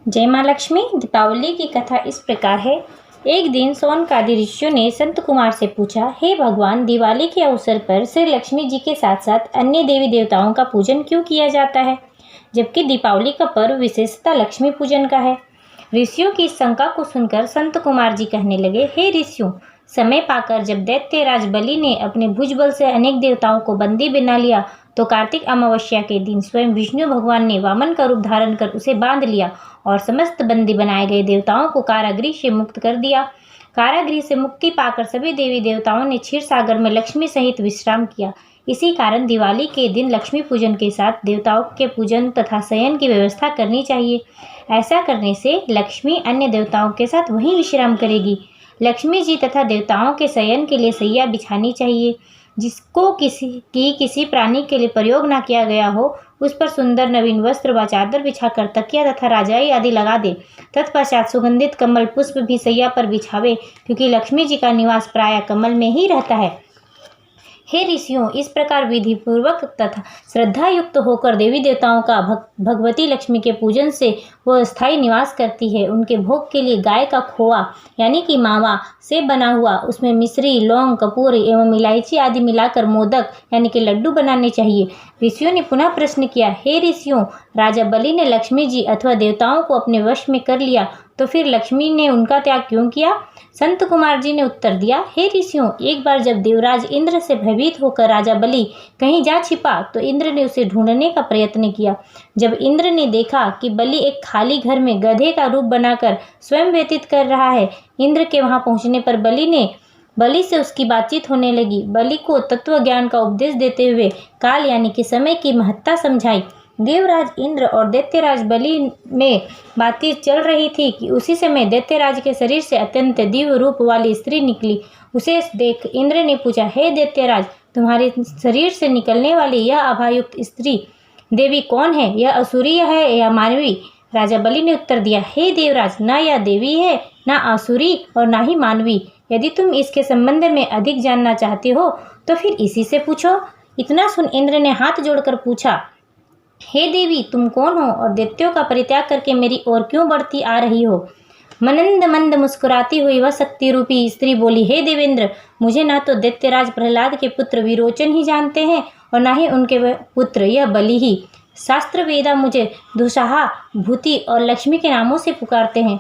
जय माँ लक्ष्मी। दीपावली की कथा इस प्रकार है। एक दिन सोनकादि ऋषियों ने संत कुमार से पूछा, हे भगवान, दिवाली के अवसर पर श्री लक्ष्मी जी के साथ साथ अन्य देवी देवताओं का पूजन क्यों किया जाता है, जबकि दीपावली का पर्व विशेषता लक्ष्मी पूजन का है। ऋषियों की इस शंका को सुनकर संत कुमार जी कहने लगे, हे ऋषियों, समय पाकर जब दैत्यराज बलि ने अपने भुजबल से अनेक देवताओं को बंदी बना लिया, तो कार्तिक अमावस्या के दिन स्वयं विष्णु भगवान ने वामन का रूप धारण कर उसे बांध लिया और समस्त बंदी बनाए गए देवताओं को कारागृह से मुक्त कर दिया। कारागृह से मुक्ति पाकर सभी देवी देवताओं ने क्षीर सागर में लक्ष्मी सहित विश्राम किया। इसी कारण दिवाली के दिन लक्ष्मी पूजन के साथ देवताओं के पूजन तथा शयन की व्यवस्था करनी चाहिए। ऐसा करने से लक्ष्मी अन्य देवताओं के साथ वहीं विश्राम करेगी। लक्ष्मी जी तथा देवताओं के शयन के लिए सैया बिछानी चाहिए, जिसको किसी प्राणी के लिए प्रयोग न किया गया हो, उस पर सुंदर नवीन वस्त्र व चादर बिछाकर तकिया तथा राजाई आदि लगा दे। तत्पश्चात सुगंधित कमल पुष्प भी सैया पर बिछावे, क्योंकि लक्ष्मी जी का निवास प्रायः कमल में ही रहता है। हे ऋषियों, इस प्रकार विधि पूर्वक तथा श्रद्धा युक्त होकर देवी देवताओं का भगवती लक्ष्मी के पूजन से वह स्थायी निवास करती है। उनके भोग के लिए गाय का खोआ यानी कि मावा से बना हुआ, उसमें मिश्री, लौंग, कपूर एवं इलायची आदि मिलाकर मोदक यानी कि लड्डू बनाने चाहिए। ऋषियों ने पुनः प्रश्न किया, हे ऋषियों, राजा बलि ने लक्ष्मी जी अथवा देवताओं को अपने वश में कर लिया, तो फिर लक्ष्मी ने उनका त्याग क्यों किया? संत कुमार जी ने उत्तर दिया, हे ऋषियों, एक बार जब देवराज इंद्र से भयभीत होकर राजा बलि कहीं जा छिपा, तो इंद्र ने उसे ढूंढने का प्रयत्न किया। जब इंद्र ने देखा कि बलि एक खाली घर में गधे का रूप बनाकर स्वयं व्यतीत कर रहा है, इंद्र के वहां पहुंचने पर बलि से उसकी बातचीत होने लगी। बलि को तत्व ज्ञान का उपदेश देते हुए काल यानी कि समय की महत्ता समझाई। देवराज इंद्र और दैत्यराज बलि में बातचीत चल रही थी कि उसी समय दैत्यराज के शरीर से अत्यंत दिव्य रूप वाली स्त्री निकली। उसे देख इंद्र ने पूछा, हे दैत्यराज, तुम्हारे शरीर से निकलने वाली यह आभायुक्त स्त्री देवी कौन है? यह असुरी है या मानवी? राजा बलि ने उत्तर दिया, हे देवराज, न यह देवी है, न असुरी और न ही मानवी। यदि तुम इसके संबंध में अधिक जानना चाहते हो तो फिर इसी से पूछो। इतना सुन इंद्र ने हाथ जोड़कर पूछा, हे देवी, तुम कौन हो और दैत्यों का परित्याग करके मेरी ओर क्यों बढ़ती आ रही हो? मनंद मंद मुस्कुराती हुई वह शक्ति रूपी स्त्री बोली, हे देवेंद्र, मुझे न तो दैत्यराज प्रहलाद के पुत्र विरोचन ही जानते हैं और न ही उनके पुत्र यह बलि ही। शास्त्र वेदा मुझे दुस्साहा, भूति और लक्ष्मी के नामों से पुकारते हैं,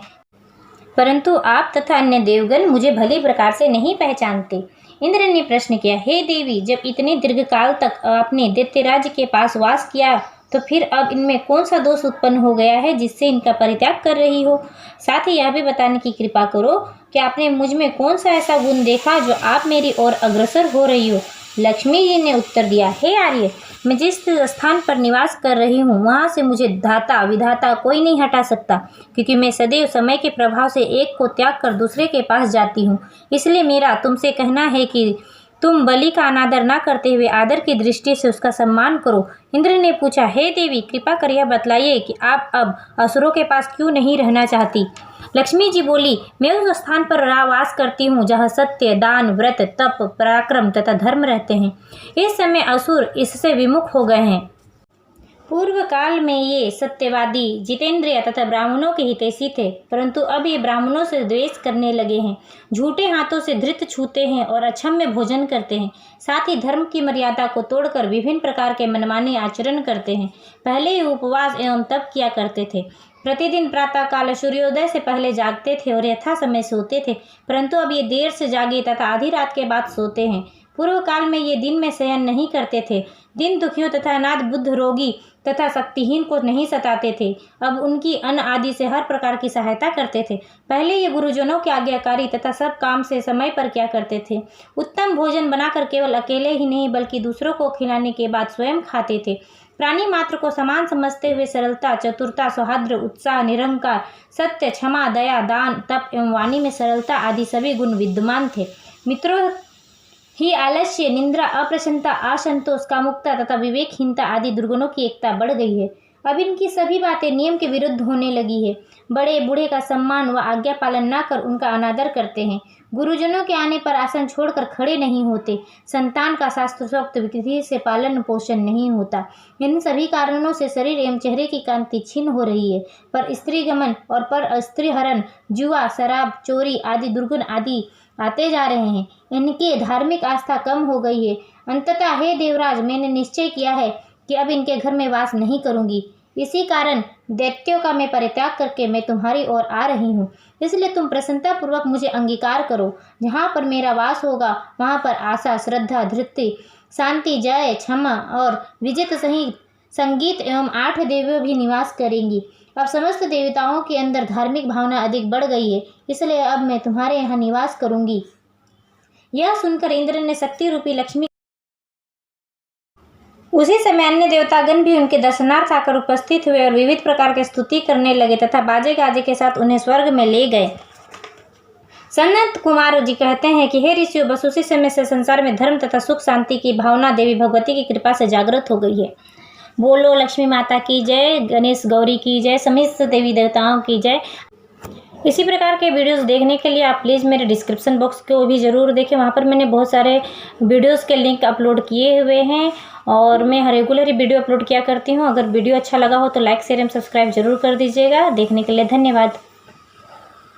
परंतु आप तथा अन्य देवगण मुझे भली प्रकार से नहीं पहचानते। इंद्र ने प्रश्न किया, हे देवी, जब इतने दीर्घकाल तक आपने दैत्यराज के पास वास किया, तो फिर अब इनमें कौन सा दोष उत्पन्न हो गया है जिससे इनका परित्याग कर रही हो? साथ ही यह भी बताने की कृपा करो कि आपने मुझ में कौन सा ऐसा गुण देखा जो आप मेरी ओर अग्रसर हो रही हो? लक्ष्मी जी ने उत्तर दिया, हे आर्य, मैं जिस स्थान पर निवास कर रही हूँ वहाँ से मुझे धाता विधाता कोई नहीं हटा सकता, क्योंकि मैं सदैव समय के प्रभाव से एक को त्याग कर दूसरे के पास जाती हूँ। इसलिए मेरा तुमसे कहना है कि तुम बलि का अनादर न करते हुए आदर की दृष्टि से उसका सम्मान करो। इंद्र ने पूछा, हे देवी, कृपा कर यह बतलाइए कि आप अब असुरों के पास क्यों नहीं रहना चाहती? लक्ष्मी जी बोली, मैं उस स्थान पर वास करती हूँ जहाँ सत्य, दान, व्रत, तप, पराक्रम तथा धर्म रहते हैं। इस समय असुर इससे विमुख हो गए हैं। पूर्व काल में ये सत्यवादी, जितेंद्रिय तथा ब्राह्मणों के हितैषी थे, परंतु अब ये ब्राह्मणों से द्वेष करने लगे हैं। झूठे हाथों से धृत छूते हैं और अक्षम्य भोजन करते हैं। साथ ही धर्म की मर्यादा को तोड़कर विभिन्न प्रकार के मनमाने आचरण करते हैं। पहले ये उपवास एवं तप किया करते थे। प्रतिदिन प्रातःकाल सूर्योदय से पहले जागते थे और यथा समय सोते थे, परंतु अब ये देर से जागे तथा आधी रात के बाद सोते हैं। पूर्व काल में ये दिन में शयन नहीं करते थे। दिन दुखियों तथा अनाथ, बुद्ध, रोगी तथा शक्तिहीन को नहीं सताते थे। अब उनकी अन्न आदि से हर प्रकार की सहायता करते थे। पहले ये गुरुजनों के आज्ञाकारी तथा सब काम से समय पर किया करते थे। उत्तम भोजन बनाकर केवल अकेले ही नहीं बल्कि दूसरों को खिलाने के बाद स्वयं खाते थे। प्राणी मात्र को समान समझते हुए सरलता, चतुरता, सौहार्द्र, उत्साह, निरंकार, सत्य, क्षमा, दया, दान, तप एवं वाणी में सरलता आदि सभी गुण विद्यमान थे। मित्रों, ही आलस्य, निंद्रा, अप्रसन्नता, असंतोष, कामुकता तथा विवेकहीनता आदि दुर्गुणों की एकता बढ़ गई है। अब इनकी सभी बातें नियम के विरुद्ध होने लगी है। बड़े बूढ़े का सम्मान व आज्ञा पालन न कर उनका अनादर करते हैं। गुरुजनों के आने पर आसन छोड़कर खड़े नहीं होते। संतान का शास्त्रोक्त विधि से पालन पोषण नहीं होता। इन सभी कारणों से शरीर एवं चेहरे की कांति छीन हो रही है। पर स्त्री गमन और पर स्त्री हरण, जुआ, शराब, चोरी आदि दुर्गुण आदि आते जा रहे हैं। इनकी धार्मिक आस्था कम हो गई है। अंततः हे देवराज, मैंने निश्चय किया है कि अब इनके घर में वास नहीं करूंगी। इसी कारण दैत्यों का मैं परित्याग करके मैं तुम्हारी ओर आ रही हूँ। इसलिए तुम प्रसन्नतापूर्वक मुझे अंगीकार करो। जहाँ पर मेरा वास होगा वहाँ पर आशा, श्रद्धा, धृति, शांति, जय, क्षमा और विजित सहित संगीत एवं 8 देवियों भी निवास करेंगी। अब समस्त देवताओं के अंदर धार्मिक भावना अधिक बढ़ गई है, इसलिए अब मैं तुम्हारे यहाँ निवास करूंगी। यह सुनकर इंद्र ने शक्ति रूपी लक्ष्मी उसी समय अन्य देवतागण भी उनके दर्शनार्थ आकर उपस्थित हुए और विविध प्रकार के स्तुति करने लगे तथा बाजे गाजे के साथ उन्हें स्वर्ग में ले गए। सनत कुमार जी कहते हैं कि हे ऋषियों, बस उसी समय से संसार में धर्म तथा सुख शांति की भावना देवी भगवती की कृपा से जागृत हो गई है। बोलो लक्ष्मी माता की जय, गणेश गौरी की जय, समस्त देवी देवताओं की जय। इसी प्रकार के वीडियोस देखने के लिए आप प्लीज़ मेरे डिस्क्रिप्शन बॉक्स को भी ज़रूर देखें। वहाँ पर मैंने बहुत सारे वीडियोस के लिंक अपलोड किए हुए हैं और मैं रेगुलर ही वीडियो अपलोड किया करती हूँ। अगर वीडियो अच्छा लगा हो तो लाइक शेयर एवं सब्सक्राइब जरूर कर दीजिएगा। देखने के लिए धन्यवाद।